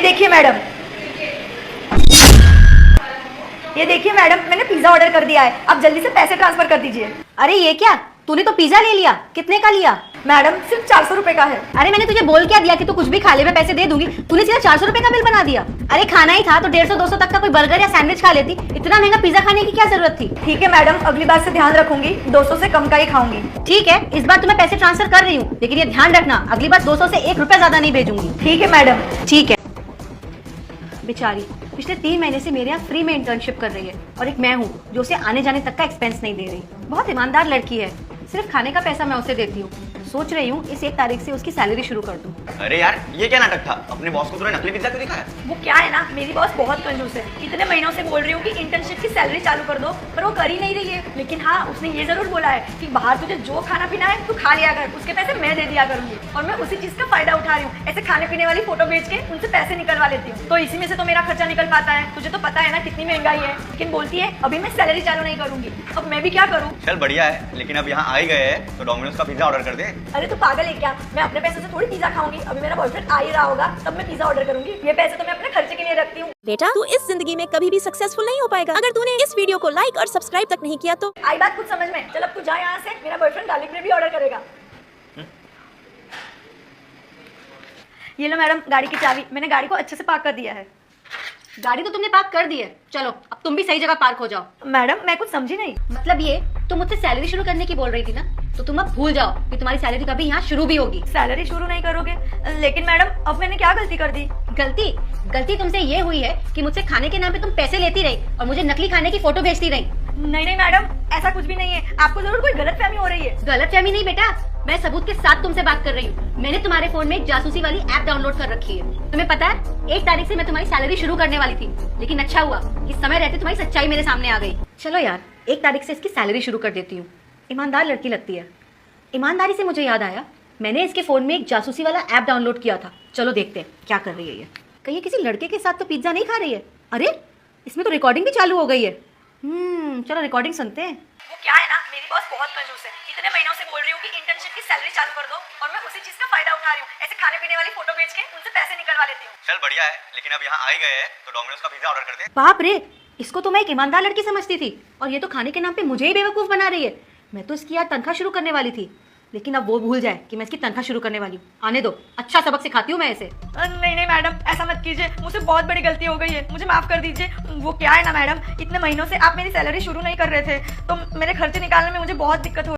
देखिए मैडम, ये देखिए मैडम, मैंने पिज्जा ऑर्डर कर दिया है, आप जल्दी से पैसे ट्रांसफर कर दीजिए। अरे ये क्या, तूने तो पिज्जा ले लिया, कितने का लिया? मैडम सिर्फ 400 रुपए का है। अरे मैंने तुझे बोल क्या दिया कि तू कुछ भी खा ले, मैं पैसे दे दूंगी। तूने सीधा 400 रुपए का बिल बना दिया। अरे खाना ही था तो 150-200 तक का कोई बर्गर या सैंडविच खा लेती, इतना महंगा पिज्जा खाने की क्या जरूरत थी? ठीक है मैडम, अगली बार से ध्यान रखूंगी, 200 से कम का ही खाऊंगी। ठीक है, इस बार तो मैं पैसे ट्रांसफर कर रही हूँ, लेकिन ये ध्यान रखना अगली बार 200 से 1 रुपया ज्यादा नहीं भेजूंगी। ठीक है मैडम। ठीक है। बेचारी पिछले 3 महीने से मेरे यहाँ फ्री में इंटर्नशिप कर रही है, और एक मैं हूँ जो उसे आने जाने तक का एक्सपेंस नहीं दे रही। बहुत ईमानदार लड़की है, सिर्फ खाने का पैसा मैं उसे देती हूँ। सोच रही हूँ इस 1 तारीख से उसकी सैलरी शुरू कर दूँ। अरे यार, ये क्या नाटक था? अपने बॉस को तूने नकली पिज्जा क्यों दिखाया? वो क्या है ना, मेरी बॉस बहुत कंजूस है। इतने महीनों से बोल रही हूँ कि इंटर्नशिप की सैलरी चालू कर दो, पर वो कर ही नहीं रही है। लेकिन हाँ, उसने ये जरूर बोला है कि बाहर तुझे जो खाना पीना है तू खा लिया कर, उसके पैसे मैं दे दिया करूंगी। और मैं उसी चीज का फायदा उठा रही हूँ, ऐसे खाने पीने वाली फोटो भेज के उनसे पैसे निकलवा लेती हूँ। तो इसी में से तो मेरा खर्चा निकल पाता है। तुझे तो पता है ना कितनी महंगाई है, लेकिन बोलती है अभी मैं सैलरी चालू नहीं करूंगी। अब मैं भी क्या करूँ? चल बढ़िया है, लेकिन अब यहाँ आ ही गए हैं तो डोमिनोज का पिज्जा ऑर्डर कर दे। अरे तू पागल है क्या? मैं अपने पैसे से थोड़ी पिज्जा खाऊंगी। अभी मेरा बॉयफ्रेंड आ ही रहा होगा तब मैं पिज्जा ऑर्डर करूंगी। ये पैसे तो मैं अपने खर्चे के लिए रखती हूँ। बेटा, तू इस जिंदगी में कभी भी सक्सेसफुल नहीं हो पाएगा अगर तूने इस वीडियो को लाइक और सब्सक्राइब तक नहीं किया तो। आई बात कुछ समझ में? चल अब तू जा यहाँ से, मेरा बॉयफ्रेंड गार्लिक ब्रेड भी ऑर्डर करेगा। ये लो मैडम गाड़ी की चाबी, मैंने गाड़ी को अच्छे से पार्क कर दिया है। गाड़ी तो तुमने पार्क कर दी है, चलो अब तुम भी सही जगह पार्क हो जाओ। मैडम मैं कुछ समझी नहीं। मतलब ये, तुम मुझसे सैलरी शुरू करने की बोल रही थी ना, तो तुम अब भूल जाओ कि तुम्हारी सैलरी कभी यहाँ शुरू भी होगी। सैलरी शुरू नहीं करोगे? लेकिन मैडम अब मैंने क्या गलती कर दी? गलती तुमसे ये हुई है कि मुझसे खाने के नाम पे तुम पैसे लेती रही और मुझे नकली खाने की फोटो भेजती रही। नहीं मैडम, ऐसा कुछ भी नहीं है। आपको जरूर कोई गलतफहमी हो रही है। गलतफहमी नहीं बेटा, मैं सबूत के साथ तुमसे बात कर रही हूँ। मैंने तुम्हारे फोन में एक जासूसी वाली ऐप डाउनलोड कर रखी है। तुम्हें पता है 1 तारीख से मैं तुम्हारी सैलरी शुरू करने वाली थी, लेकिन अच्छा हुआ कि समय रहते तुम्हारी सच्चाई मेरे सामने आ गई। चलो यार, 1 तारीख से इसकी सैलरी शुरू कर देती हूँ। ईमानदार लड़की लगती है। ईमानदारी से मुझे याद आया, मैंने इसके फोन में एक जासूसी वाला ऐप डाउनलोड किया था। चलो देखते हैं क्या कर रही है ये। कहीं किसी लड़के के साथ तो पिज्जा नहीं खा रही है? अरे इसमें तो रिकॉर्डिंग भी चालू हो गई है। चलो रिकॉर्डिंग सुनते हैं। वो क्या है ना, मेरी बॉस बहुत कंजूस है। इतने महीनों से बोल रही हूँ कि इंटर्नशिप की सैलरी चालू कर दो, और मैं उसी चीज का फायदा उठा रही हूँ। ऐसे खाने पीने वाली फोटो भेज के उनसे पैसे निकलवा लेती हूँ। चल बढ़िया है, लेकिन अब यहाँ आ ही गए हैं तो डोमिनोज का पिज्जा ऑर्डर कर दे। बाप रे, इसको तो मैं एक ईमानदार लड़की समझती थी, और ये तो खाने के नाम पे मुझे ही बेवकूफ बना रही है। मैं तो इसकी यार तनख्वाह शुरू करने वाली थी, लेकिन अब वो भूल जाए कि मैं इसकी तनख्वाह शुरू करने वाली हूँ। आने दो, अच्छा सबक सिखाती हूँ मैं इसे। नहीं मैडम, ऐसा मत कीजिए, मुझसे बहुत बड़ी गलती हो गई है, मुझे माफ कर दीजिए। वो क्या है ना मैडम, इतने महीनों से आप मेरी सैलरी शुरू नहीं कर रहे थे, तो मेरे खर्चे निकालने में मुझे बहुत दिक्कत हो